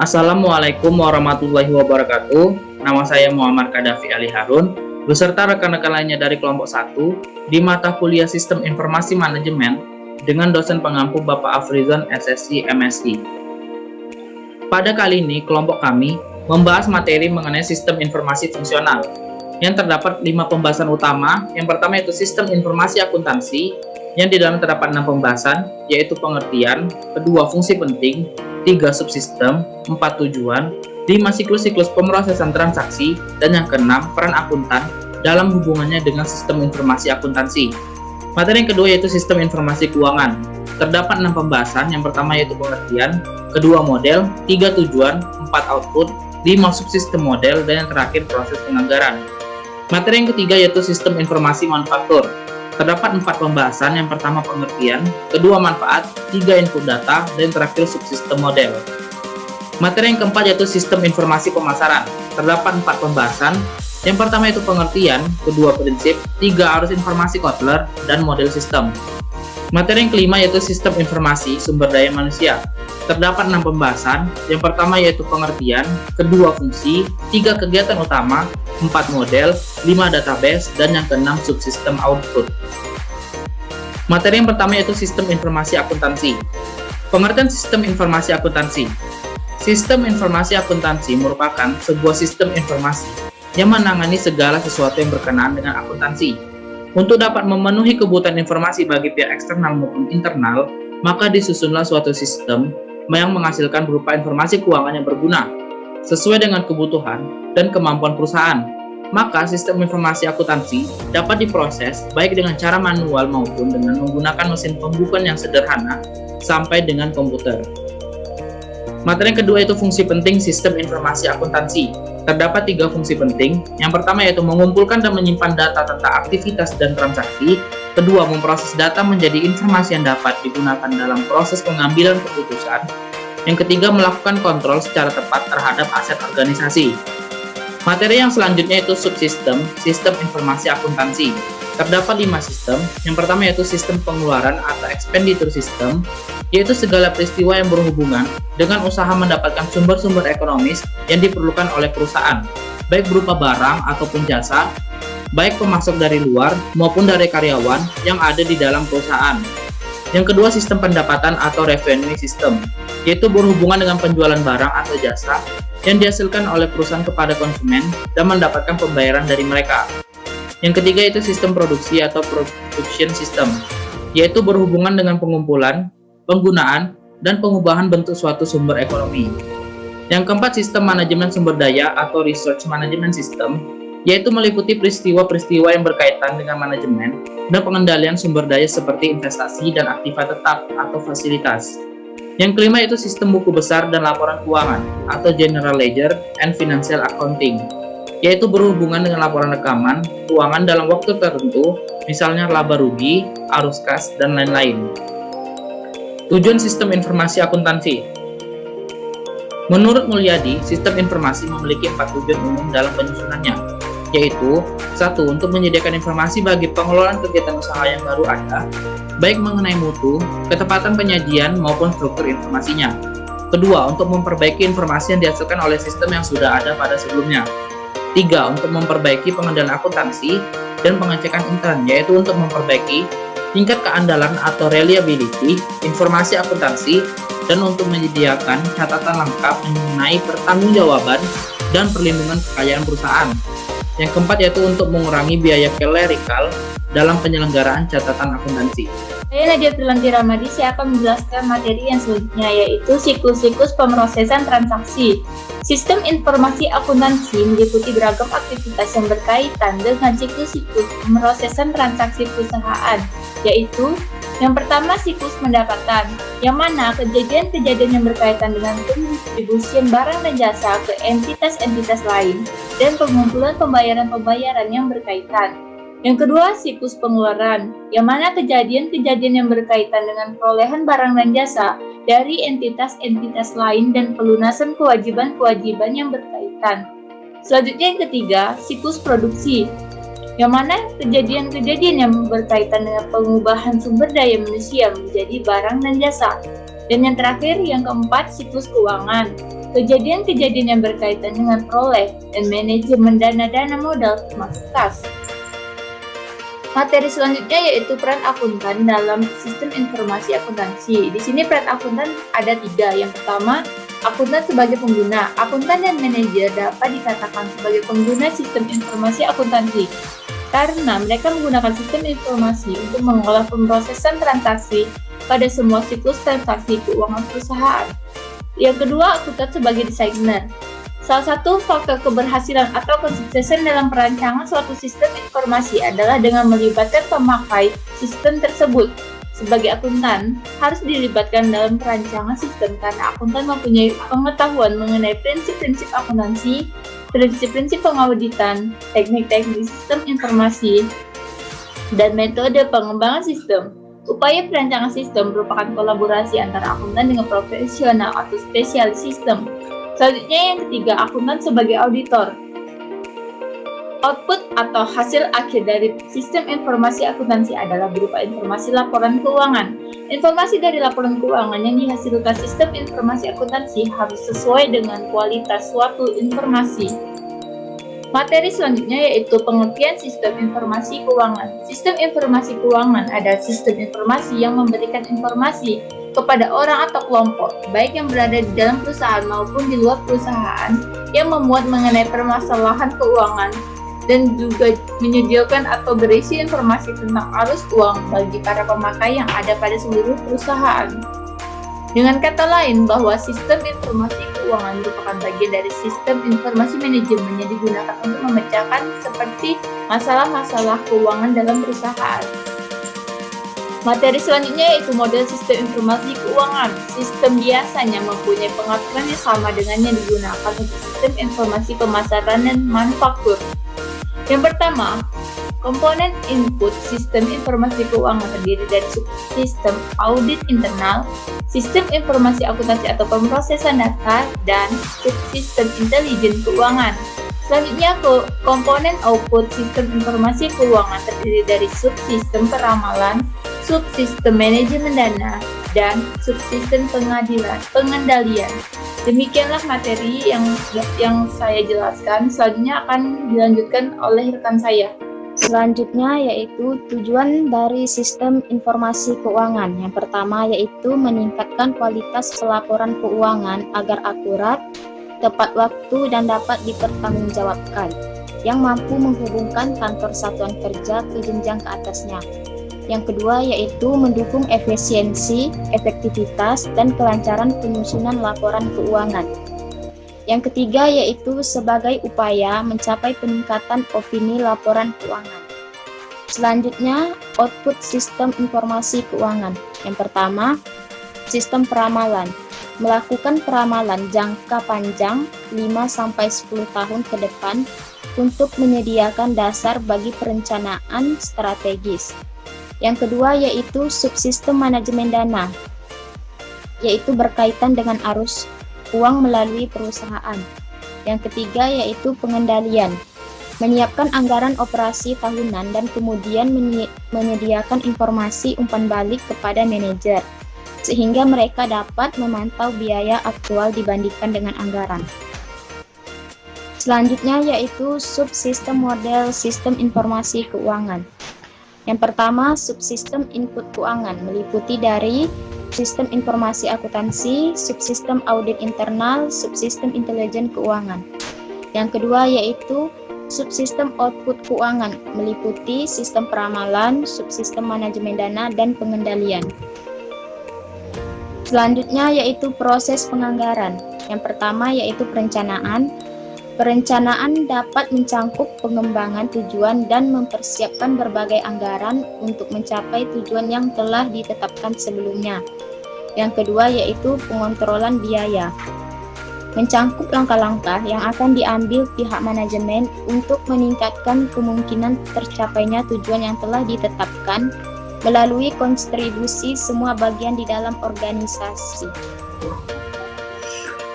Assalamualaikum warahmatullahi wabarakatuh. Nama saya Muhammad Kadafi Ali Harun, beserta rekan-rekan lainnya dari kelompok 1 di mata kuliah Sistem Informasi Manajemen dengan dosen pengampu Bapak Afrizon SSC MSI. Pada kali ini, kelompok kami membahas materi mengenai sistem informasi fungsional yang terdapat 5 pembahasan utama. Yang pertama yaitu sistem informasi akuntansi, yang di dalam terdapat 6 pembahasan, yaitu pengertian, kedua fungsi penting, 3 subsistem, 4 tujuan, 5 siklus-siklus pemrosesan transaksi, dan yang keenam peran akuntan dalam hubungannya dengan sistem informasi akuntansi. Materi yang kedua yaitu sistem informasi keuangan. Terdapat 6 pembahasan, yang pertama yaitu pengertian, kedua model, 3 tujuan, 4 output, 5 subsistem model, dan yang terakhir proses penganggaran. Materi yang ketiga yaitu sistem informasi manufaktur. Terdapat 4 pembahasan, yang pertama pengertian, kedua manfaat, 3 input data, dan terakhir subsistem model. Materi yang keempat yaitu sistem informasi pemasaran. Terdapat 4 pembahasan, yang pertama yaitu pengertian, kedua prinsip, 3 arus informasi Kotler, dan model sistem. Materi yang kelima yaitu sistem informasi sumber daya manusia. Terdapat 6 pembahasan, yang pertama yaitu pengertian, kedua fungsi, 3 kegiatan utama, 4 model, 5 database, dan yang keenam subsistem output. Materi yang pertama yaitu sistem informasi akuntansi. Pengertian sistem informasi akuntansi. Sistem informasi akuntansi merupakan sebuah sistem informasi yang menangani segala sesuatu yang berkenaan dengan akuntansi. Untuk dapat memenuhi kebutuhan informasi bagi pihak eksternal maupun internal, maka disusunlah suatu sistem yang menghasilkan berupa informasi keuangan yang berguna, sesuai dengan kebutuhan dan kemampuan perusahaan. Maka sistem informasi akuntansi dapat diproses baik dengan cara manual maupun dengan menggunakan mesin pembukuan yang sederhana sampai dengan komputer. Materi yang kedua yaitu fungsi penting sistem informasi akuntansi. Terdapat 3 fungsi penting. Yang pertama yaitu mengumpulkan dan menyimpan data tentang aktivitas dan transaksi. Kedua, memproses data menjadi informasi yang dapat digunakan dalam proses pengambilan keputusan. Yang ketiga, melakukan kontrol secara tepat terhadap aset organisasi. Materi yang selanjutnya yaitu subsistem, sistem informasi akuntansi. Terdapat 5 sistem. Yang pertama yaitu sistem pengeluaran atau expenditure system, yaitu segala peristiwa yang berhubungan dengan usaha mendapatkan sumber-sumber ekonomis yang diperlukan oleh perusahaan, baik berupa barang ataupun jasa, baik pemasok dari luar maupun dari karyawan yang ada di dalam perusahaan. Yang kedua, sistem pendapatan atau revenue system, yaitu berhubungan dengan penjualan barang atau jasa yang dihasilkan oleh perusahaan kepada konsumen dan mendapatkan pembayaran dari mereka. Yang ketiga itu sistem produksi atau production system, yaitu berhubungan dengan pengumpulan, penggunaan, dan pengubahan bentuk suatu sumber ekonomi. Yang keempat, sistem manajemen sumber daya atau research management system, yaitu meliputi peristiwa-peristiwa yang berkaitan dengan manajemen dan pengendalian sumber daya seperti investasi dan aktiva tetap atau fasilitas. Yang kelima yaitu sistem buku besar dan laporan keuangan atau general ledger and financial accounting, yaitu berhubungan dengan laporan rekaman keuangan dalam waktu tertentu, misalnya laba rugi, arus kas, dan lain-lain. Tujuan sistem informasi akuntansi. Menurut Mulyadi, sistem informasi memiliki 4 tujuan umum dalam penyusunannya, yaitu 1. Untuk menyediakan informasi bagi pengelolaan kegiatan usaha yang baru ada, baik mengenai mutu, ketepatan penyajian, maupun struktur informasinya. Kedua, untuk memperbaiki informasi yang dihasilkan oleh sistem yang sudah ada pada sebelumnya. 3. Untuk memperbaiki pengendalian akuntansi dan pengecekan intern, yaitu untuk memperbaiki tingkat keandalan atau reliability informasi akuntansi dan untuk menyediakan catatan lengkap mengenai pertanggungjawaban dan perlindungan kekayaan perusahaan. Yang keempat yaitu untuk mengurangi biaya klerikal dalam penyelenggaraan catatan akuntansi. Saya Nadia Prilanti Ramadi, saya akan menjelaskan materi yang selanjutnya yaitu siklus-siklus pemrosesan transaksi. Sistem informasi akuntansi meliputi beragam aktivitas yang berkaitan dengan siklus-siklus pemrosesan transaksi perusahaan, yaitu yang pertama siklus pendapatan, yang mana kejadian-kejadian yang berkaitan dengan pendistribusian barang dan jasa ke entitas-entitas lain dan pengumpulan pembayaran-pembayaran yang berkaitan. Yang kedua, siklus pengeluaran, yang mana kejadian-kejadian yang berkaitan dengan perolehan barang dan jasa dari entitas-entitas lain dan pelunasan kewajiban-kewajiban yang berkaitan. Selanjutnya yang ketiga, siklus produksi, yang mana kejadian-kejadian yang berkaitan dengan pengubahan sumber daya manusia menjadi barang dan jasa. Dan yang terakhir, yang keempat, siklus keuangan. Kejadian-kejadian yang berkaitan dengan peroleh dan manajemen dana modal termasuk kas. Materi selanjutnya yaitu peran akuntan dalam sistem informasi akuntansi. Di sini peran akuntan ada 3. Yang pertama, akuntan sebagai pengguna. Akuntan dan manajer dapat dikatakan sebagai pengguna sistem informasi akuntansi karena mereka menggunakan sistem informasi untuk mengolah pemrosesan transaksi pada semua siklus transaksi keuangan perusahaan. Yang kedua, akuntan sebagai desainer. Salah satu faktor keberhasilan atau kesuksesan dalam perancangan suatu sistem informasi adalah dengan melibatkan pemakai sistem tersebut. Sebagai akuntan, harus dilibatkan dalam perancangan sistem karena akuntan mempunyai pengetahuan mengenai prinsip-prinsip akuntansi, prinsip-prinsip pengauditan, teknik-teknik sistem informasi, dan metode pengembangan sistem. Upaya perancangan sistem merupakan kolaborasi antara akuntan dengan profesional atau spesialis sistem. Selanjutnya yang ketiga, akuntan sebagai auditor. Output atau hasil akhir dari sistem informasi akuntansi adalah berupa informasi laporan keuangan. Informasi dari laporan keuangan yang dihasilkan sistem informasi akuntansi harus sesuai dengan kualitas suatu informasi. Materi selanjutnya yaitu pengertian sistem informasi keuangan. Sistem informasi keuangan adalah sistem informasi yang memberikan informasi kepada orang atau kelompok, baik yang berada di dalam perusahaan maupun di luar perusahaan, yang memuat mengenai permasalahan keuangan dan juga menyediakan atau berisi informasi tentang arus uang bagi para pemakai yang ada pada seluruh perusahaan. Dengan kata lain, bahwa sistem informasi keuangan merupakan bagian dari sistem informasi manajemen yang digunakan untuk memecahkan seperti masalah-masalah keuangan dalam perusahaan. Materi selanjutnya yaitu model sistem informasi keuangan. Sistem biasanya mempunyai pengaturan yang sama dengan yang digunakan untuk sistem informasi pemasaran dan manufaktur. Yang pertama, komponen input sistem informasi keuangan terdiri dari subsistem audit internal, sistem informasi akuntansi atau pemrosesan data, dan subsistem intelijen keuangan. Selanjutnya, komponen output sistem informasi keuangan terdiri dari subsistem peramalan, subsistem manajemen dana, dan subsistem pengendalian. Demikianlah materi yang saya jelaskan. Selanjutnya akan dilanjutkan oleh rekan saya. Selanjutnya yaitu tujuan dari sistem informasi keuangan. Yang pertama yaitu meningkatkan kualitas pelaporan keuangan agar akurat, tepat waktu, dan dapat dipertanggungjawabkan, yang mampu menghubungkan kantor satuan kerja ke jenjang ke atasnya. Yang kedua yaitu mendukung efisiensi, efektivitas, dan kelancaran penyusunan laporan keuangan. Yang ketiga yaitu sebagai upaya mencapai peningkatan opini laporan keuangan. Selanjutnya, output sistem informasi keuangan. Yang pertama, sistem peramalan. Melakukan peramalan jangka panjang 5-10 tahun ke depan untuk menyediakan dasar bagi perencanaan strategis. Yang kedua yaitu subsistem manajemen dana, yaitu berkaitan dengan arus uang melalui perusahaan. Yang ketiga yaitu pengendalian, menyiapkan anggaran operasi tahunan dan kemudian menyediakan informasi umpan balik kepada manajer, sehingga mereka dapat memantau biaya aktual dibandingkan dengan anggaran. Selanjutnya yaitu subsistem model sistem informasi keuangan. Yang pertama, subsistem input keuangan meliputi dari sistem informasi akuntansi, subsistem audit internal, subsistem intelijen keuangan. Yang kedua yaitu subsistem output keuangan meliputi sistem peramalan, subsistem manajemen dana, dan pengendalian. Selanjutnya yaitu proses penganggaran. Yang pertama yaitu perencanaan. Perencanaan dapat mencangkup pengembangan tujuan dan mempersiapkan berbagai anggaran untuk mencapai tujuan yang telah ditetapkan sebelumnya. Yang kedua yaitu pengontrolan biaya. Mencangkup langkah-langkah yang akan diambil pihak manajemen untuk meningkatkan kemungkinan tercapainya tujuan yang telah ditetapkan melalui kontribusi semua bagian di dalam organisasi.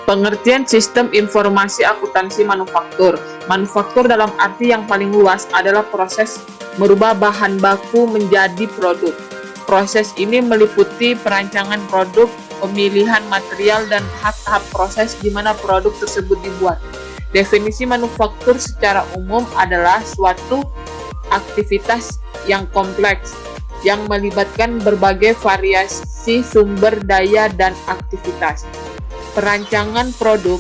Pengertian sistem informasi akuntansi manufaktur. Manufaktur dalam arti yang paling luas adalah proses merubah bahan baku menjadi produk. Proses ini meliputi perancangan produk, pemilihan material dan tahap-tahap proses di mana produk tersebut dibuat. Definisi manufaktur secara umum adalah suatu aktivitas yang kompleks yang melibatkan berbagai variasi sumber daya dan aktivitas. Perancangan produk,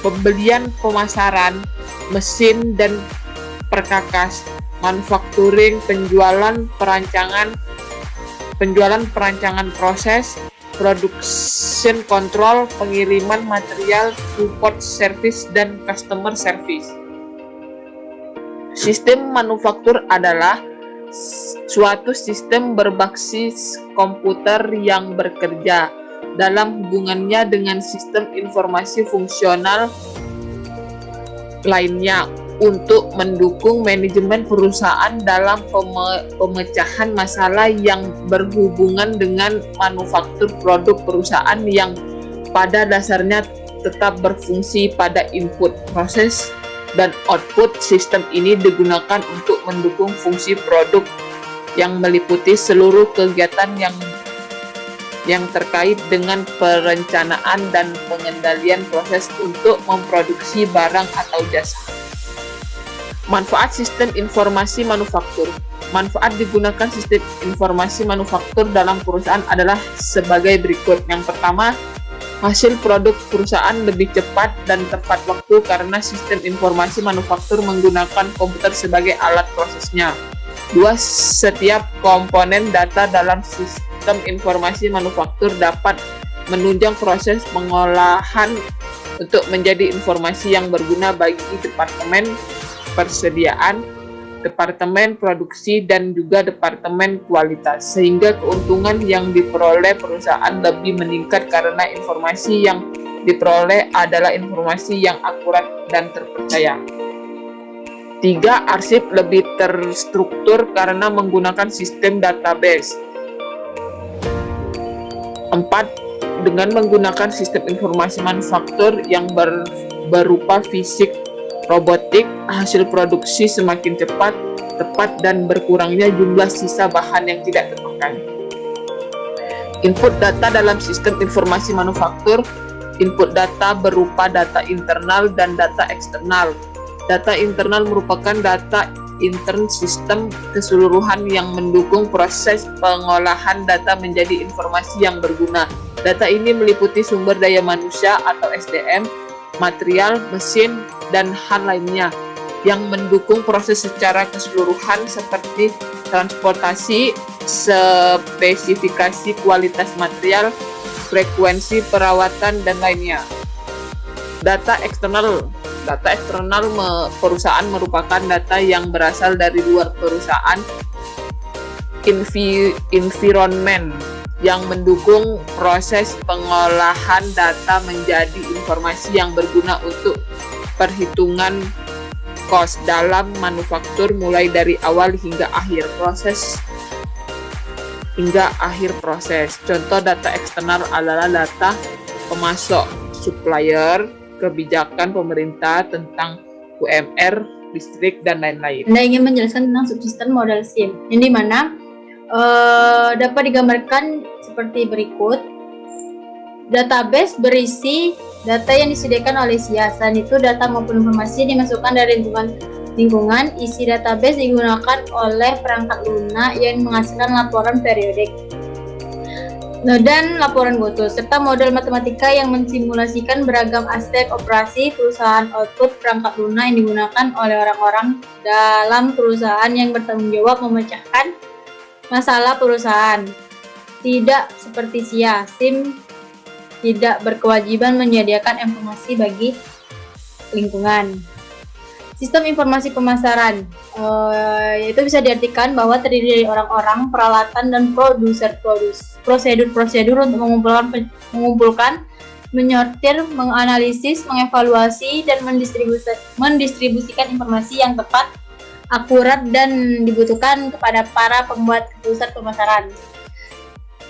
pembelian pemasaran, mesin dan perkakas, manufacturing, penjualan perancangan proses, production control, pengiriman material, support service, dan customer service. Sistem manufaktur adalah suatu sistem berbasis komputer yang bekerja dalam hubungannya dengan sistem informasi fungsional lainnya untuk mendukung manajemen perusahaan dalam pemecahan masalah yang berhubungan dengan manufaktur produk perusahaan yang pada dasarnya tetap berfungsi pada input, proses, dan output. Sistem ini digunakan untuk mendukung fungsi produk yang meliputi seluruh kegiatan yang terkait dengan perencanaan dan pengendalian proses untuk memproduksi barang atau jasa. Manfaat sistem informasi manufaktur. Manfaat digunakan sistem informasi manufaktur dalam perusahaan adalah sebagai berikut. Yang pertama, hasil produk perusahaan lebih cepat dan tepat waktu karena sistem informasi manufaktur menggunakan komputer sebagai alat prosesnya. 2. Setiap komponen data dalam sistem informasi manufaktur dapat menunjang proses pengolahan untuk menjadi informasi yang berguna bagi departemen persediaan, departemen produksi, dan juga departemen kualitas, sehingga keuntungan yang diperoleh perusahaan lebih meningkat karena informasi yang diperoleh adalah informasi yang akurat dan terpercaya. 3. Arsip lebih terstruktur karena menggunakan sistem database. 4. Dengan menggunakan sistem informasi manufaktur yang berupa fisik, robotik, hasil produksi semakin cepat, tepat, dan berkurangnya jumlah sisa bahan yang tidak terpakai. Input data dalam sistem informasi manufaktur. Input data berupa data internal dan data eksternal. Data internal merupakan data intern sistem keseluruhan yang mendukung proses pengolahan data menjadi informasi yang berguna. Data ini meliputi sumber daya manusia atau SDM, material, mesin, dan hal lainnya yang mendukung proses secara keseluruhan seperti transportasi, spesifikasi kualitas material, frekuensi perawatan, dan lainnya. Data eksternal perusahaan merupakan data yang berasal dari luar perusahaan, environment yang mendukung proses pengolahan data menjadi informasi yang berguna untuk perhitungan cost dalam manufaktur mulai dari awal hingga akhir proses. Contoh data eksternal adalah data pemasok, supplier, kebijakan pemerintah tentang UMR, listrik, dan lain-lain. Anda ingin menjelaskan tentang subsistem model SIM, yang dimana dapat digambarkan seperti berikut. Database berisi data yang disediakan oleh SIA. Selain itu, data maupun informasi dimasukkan dari lingkungan. Isi database digunakan oleh perangkat lunak yang menghasilkan laporan periodik dan laporan goto, serta model matematika yang mensimulasikan beragam aspek operasi perusahaan. Output perangkat lunak yang digunakan oleh orang-orang dalam perusahaan yang bertanggung jawab memecahkan masalah perusahaan. Tidak seperti SIA, SIM tidak berkewajiban menyediakan informasi bagi lingkungan. Sistem informasi pemasaran, yaitu bisa diartikan bahwa terdiri dari orang-orang, peralatan, dan prosedur-prosedur untuk mengumpulkan, menyortir, menganalisis, mengevaluasi, dan mendistribusikan informasi yang tepat, akurat, dan dibutuhkan kepada para pembuat pusat pemasaran.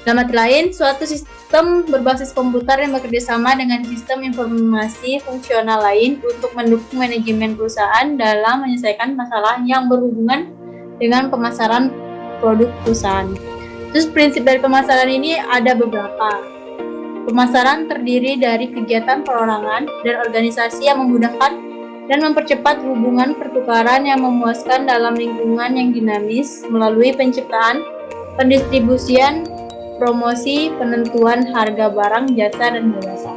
Dalam arti lain, suatu sistem berbasis komputer yang bekerja sama dengan sistem informasi fungsional lain untuk mendukung manajemen perusahaan dalam menyelesaikan masalah yang berhubungan dengan pemasaran produk perusahaan. Terus prinsip dari pemasaran ini ada beberapa. Pemasaran terdiri dari kegiatan perorangan dan organisasi yang memudahkan dan mempercepat hubungan pertukaran yang memuaskan dalam lingkungan yang dinamis melalui penciptaan, pendistribusian, promosi, penentuan harga barang, jasa, dan jasa.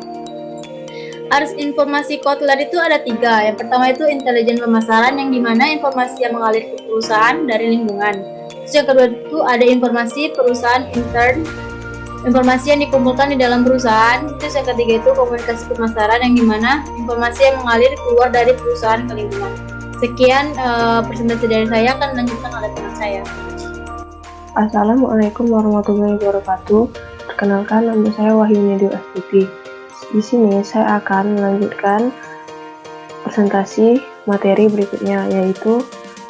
Arus informasi Kotler itu ada 3. Yang pertama itu intelijen pemasaran, yang dimana informasi yang mengalir ke perusahaan dari lingkungan. Terus yang kedua itu ada informasi perusahaan intern, informasi yang dikumpulkan di dalam perusahaan. Terus yang ketiga itu komunikasi pemasaran, yang dimana informasi yang mengalir keluar dari perusahaan ke lingkungan. Sekian presentasi dari saya, akan lanjutkan oleh teman saya. Assalamualaikum warahmatullahi wabarakatuh. Perkenalkan, nama saya Wahyu Nedio Astuti. Di sini saya akan melanjutkan presentasi materi berikutnya, yaitu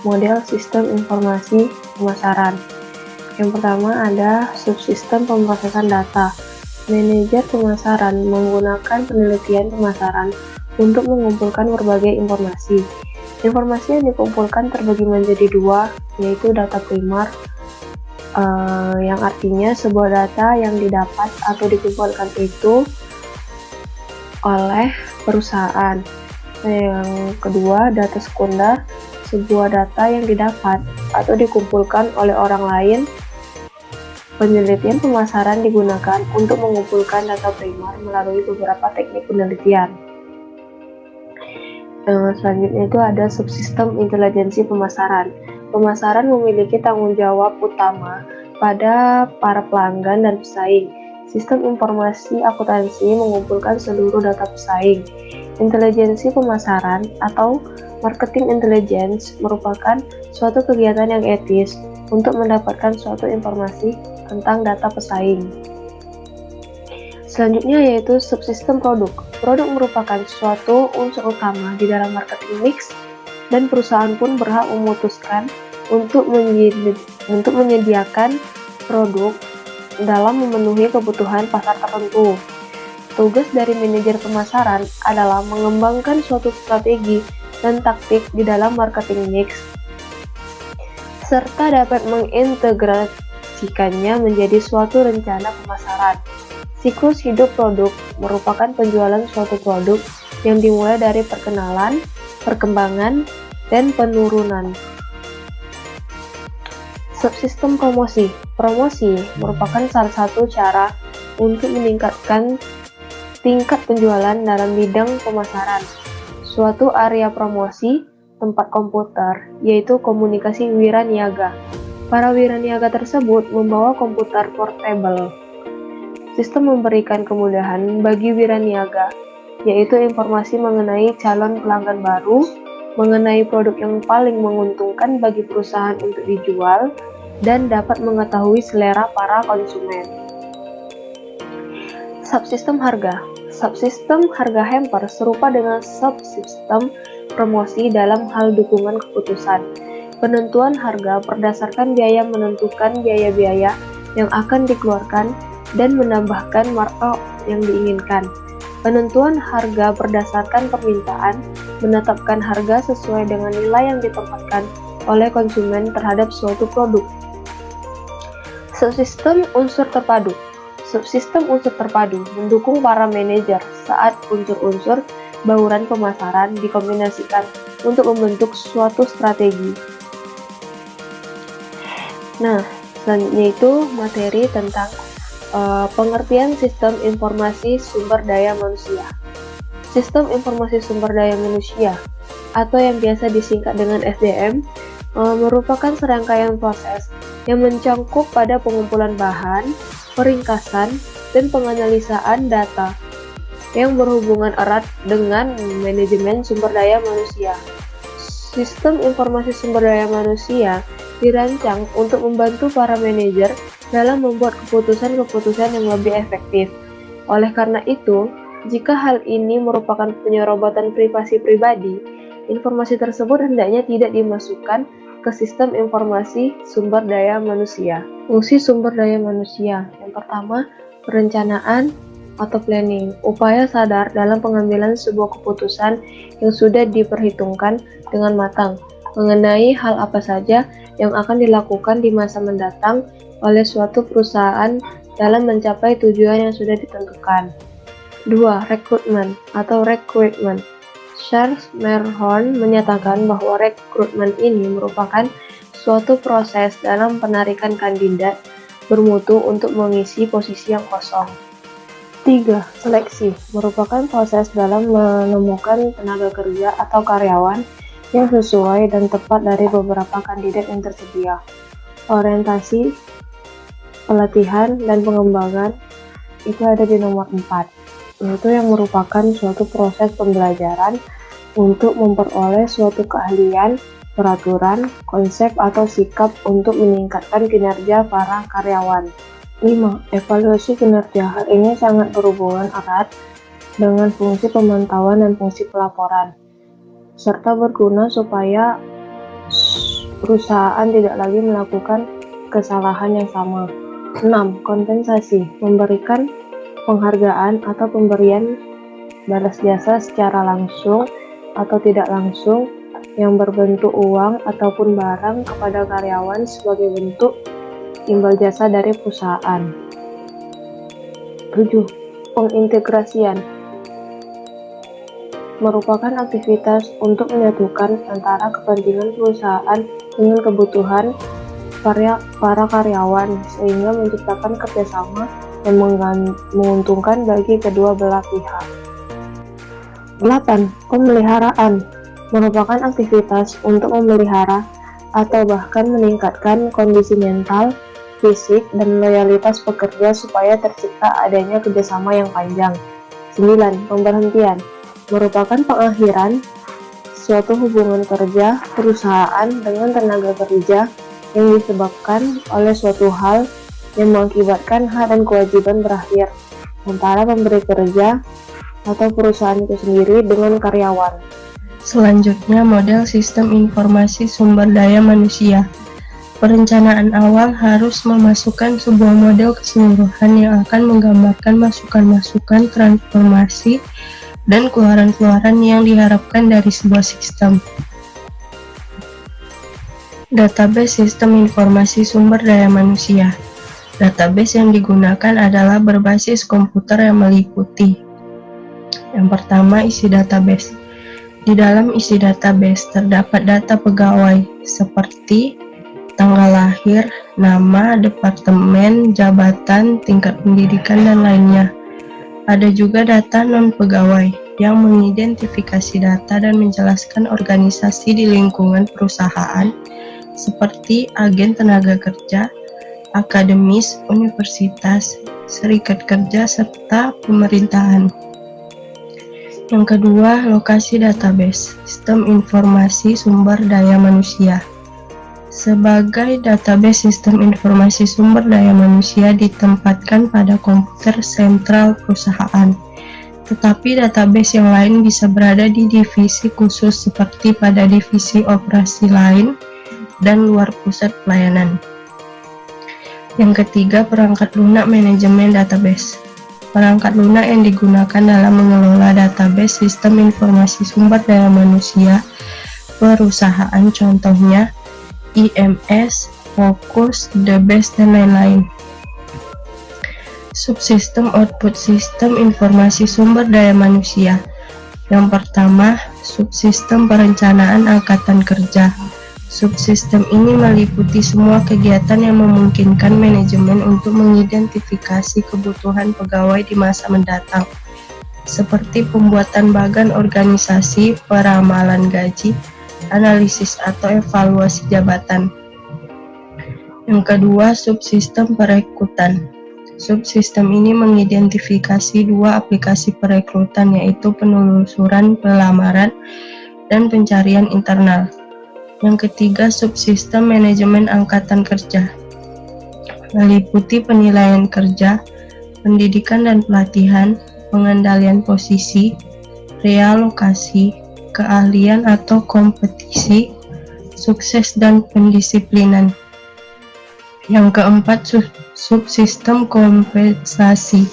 model sistem informasi pemasaran. Yang pertama ada subsistem pemrosesan data. Manajer pemasaran menggunakan penelitian pemasaran untuk mengumpulkan berbagai informasi. Informasi yang dikumpulkan terbagi menjadi 2, yaitu data primer, yang artinya sebuah data yang didapat atau dikumpulkan itu oleh perusahaan. Yang kedua, data sekunder, sebuah data yang didapat atau dikumpulkan oleh orang lain. Penelitian pemasaran digunakan untuk mengumpulkan data primer melalui beberapa teknik penelitian. Selanjutnya itu ada subsistem intelijensi pemasaran. Pemasaran memiliki tanggung jawab utama pada para pelanggan dan pesaing. Sistem informasi akuntansi mengumpulkan seluruh data pesaing. Intelijensi pemasaran atau marketing intelligence merupakan suatu kegiatan yang etis untuk mendapatkan suatu informasi tentang data pesaing. Selanjutnya yaitu subsistem produk. Produk merupakan suatu unsur utama di dalam marketing mix, dan perusahaan pun berhak memutuskan untuk menyediakan produk dalam memenuhi kebutuhan pasar tertentu. Tugas dari manajer pemasaran adalah mengembangkan suatu strategi dan taktik di dalam marketing mix, serta dapat mengintegrasikannya menjadi suatu rencana pemasaran. Siklus hidup produk merupakan penjualan suatu produk yang dimulai dari perkenalan, perkembangan, dan penurunan. Subsistem promosi. Promosi merupakan salah satu cara untuk meningkatkan tingkat penjualan dalam bidang pemasaran. Suatu area promosi tempat komputer, yaitu komunikasi wiraniaga. Para wiraniaga tersebut membawa komputer portable. Sistem memberikan kemudahan bagi wiraniaga, yaitu informasi mengenai calon pelanggan baru, mengenai produk yang paling menguntungkan bagi perusahaan untuk dijual, dan dapat mengetahui selera para konsumen. Subsistem harga. Subsistem harga hamper serupa dengan subsistem promosi dalam hal dukungan keputusan. Penentuan harga berdasarkan biaya menentukan biaya-biaya yang akan dikeluarkan dan menambahkan markup yang diinginkan. Penentuan harga berdasarkan permintaan menetapkan harga sesuai dengan nilai yang ditempatkan oleh konsumen terhadap suatu produk. Subsistem unsur terpadu. Subsistem unsur terpadu mendukung para manajer saat unsur-unsur bauran pemasaran dikombinasikan untuk membentuk suatu strategi. Nah, selanjutnya itu materi tentang pengertian sistem informasi sumber daya manusia. Sistem informasi sumber daya manusia atau yang biasa disingkat dengan SDM merupakan serangkaian proses yang mencangkup pada pengumpulan bahan, peringkasan, dan penganalisaan data yang berhubungan erat dengan manajemen sumber daya manusia. Sistem informasi sumber daya manusia dirancang untuk membantu para manajer dalam membuat keputusan-keputusan yang lebih efektif. Oleh karena itu, jika hal ini merupakan penyerobatan privasi pribadi, informasi tersebut hendaknya tidak dimasukkan ke sistem informasi sumber daya manusia. Fungsi sumber daya manusia. Yang pertama, perencanaan atau planning, upaya sadar dalam pengambilan sebuah keputusan yang sudah diperhitungkan dengan matang mengenai hal apa saja yang akan dilakukan di masa mendatang oleh suatu perusahaan dalam mencapai tujuan yang sudah ditentukan. 2. Rekrutmen atau recruitment. Charles Merhorn menyatakan bahwa rekrutmen ini merupakan suatu proses dalam penarikan kandidat bermutu untuk mengisi posisi yang kosong. 3. Seleksi merupakan proses dalam menemukan tenaga kerja atau karyawan yang sesuai dan tepat dari beberapa kandidat yang tersedia. Orientasi, pelatihan, dan pengembangan itu ada di nomor 4, yaitu yang merupakan suatu proses pembelajaran untuk memperoleh suatu keahlian, peraturan, konsep, atau sikap untuk meningkatkan kinerja para karyawan. 5. Evaluasi kinerja. Hal ini sangat berhubungan erat dengan fungsi pemantauan dan fungsi pelaporan, serta berguna supaya perusahaan tidak lagi melakukan kesalahan yang sama. 6. Kompensasi. Memberikan penghargaan atau pemberian balas jasa secara langsung atau tidak langsung yang berbentuk uang ataupun barang kepada karyawan sebagai bentuk imbal jasa dari perusahaan. 7. Pengintegrasian merupakan aktivitas untuk menyatukan antara kepentingan perusahaan dengan kebutuhan para karyawan sehingga menciptakan kerjasama yang menguntungkan bagi kedua belah pihak. 8. Pemeliharaan merupakan aktivitas untuk memelihara atau bahkan meningkatkan kondisi mental, fisik, dan loyalitas pekerja supaya tercipta adanya kerjasama yang panjang. 9. Pemberhentian merupakan pengakhiran suatu hubungan kerja perusahaan dengan tenaga kerja yang disebabkan oleh suatu hal yang mengakibatkan hak dan kewajiban berakhir antara pemberi kerja atau perusahaan itu sendiri dengan karyawan. Selanjutnya, model sistem informasi sumber daya manusia. Perencanaan awal harus memasukkan sebuah model keseluruhan yang akan menggambarkan masukan-masukan, transformasi, dan keluaran-keluaran yang diharapkan dari sebuah sistem. Database sistem informasi sumber daya manusia. Database yang digunakan adalah berbasis komputer yang meliputi. Yang pertama, isi database. Di dalam isi database terdapat data pegawai seperti tanggal lahir, nama, departemen, jabatan, tingkat pendidikan, dan lainnya. Ada juga data non-pegawai yang mengidentifikasi data dan menjelaskan organisasi di lingkungan perusahaan seperti agen tenaga kerja, akademis, universitas, serikat kerja, serta pemerintahan. Yang kedua, lokasi database, sistem informasi sumber daya manusia. Sebagai database sistem informasi sumber daya manusia ditempatkan pada komputer sentral perusahaan. Tetapi database yang lain bisa berada di divisi khusus seperti pada divisi operasi lain dan luar pusat pelayanan. Yang ketiga, perangkat lunak manajemen database. Perangkat lunak yang digunakan dalam mengelola database sistem informasi sumber daya manusia perusahaan, contohnya IMS, Focus, DBase, dan lain-lain. Subsistem output sistem informasi sumber daya manusia. Yang pertama, subsistem perencanaan angkatan kerja. Subsistem ini meliputi semua kegiatan yang memungkinkan manajemen untuk mengidentifikasi kebutuhan pegawai di masa mendatang, seperti pembuatan bagan organisasi, peramalan gaji, analisis atau evaluasi jabatan. Yang kedua, subsistem perekrutan. Subsistem ini mengidentifikasi dua aplikasi perekrutan, yaitu penelusuran pelamaran dan pencarian internal. Yang ketiga, subsistem manajemen angkatan kerja. Meliputi penilaian kerja, pendidikan dan pelatihan, pengendalian posisi, realokasi, keahlian atau kompetisi, sukses dan pendisiplinan. Yang keempat, subsistem kompensasi.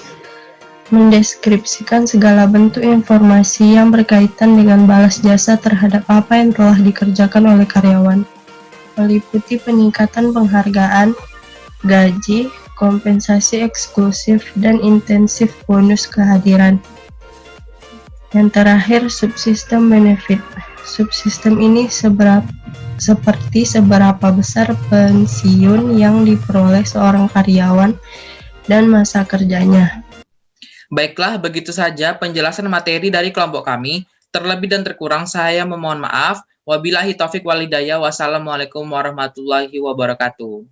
Mendeskripsikan segala bentuk informasi yang berkaitan dengan balas jasa terhadap apa yang telah dikerjakan oleh karyawan. Meliputi peningkatan penghargaan, gaji, kompensasi eksklusif, dan intensif bonus kehadiran. Yang terakhir, subsistem benefit. Subsistem ini seperti seberapa besar pensiun yang diperoleh seorang karyawan dan masa kerjanya. Baiklah, begitu saja penjelasan materi dari kelompok kami. Terlebih dan terkurang saya memohon maaf. Wabillahi taufik walhidayah. Wassalamualaikum warahmatullahi wabarakatuh.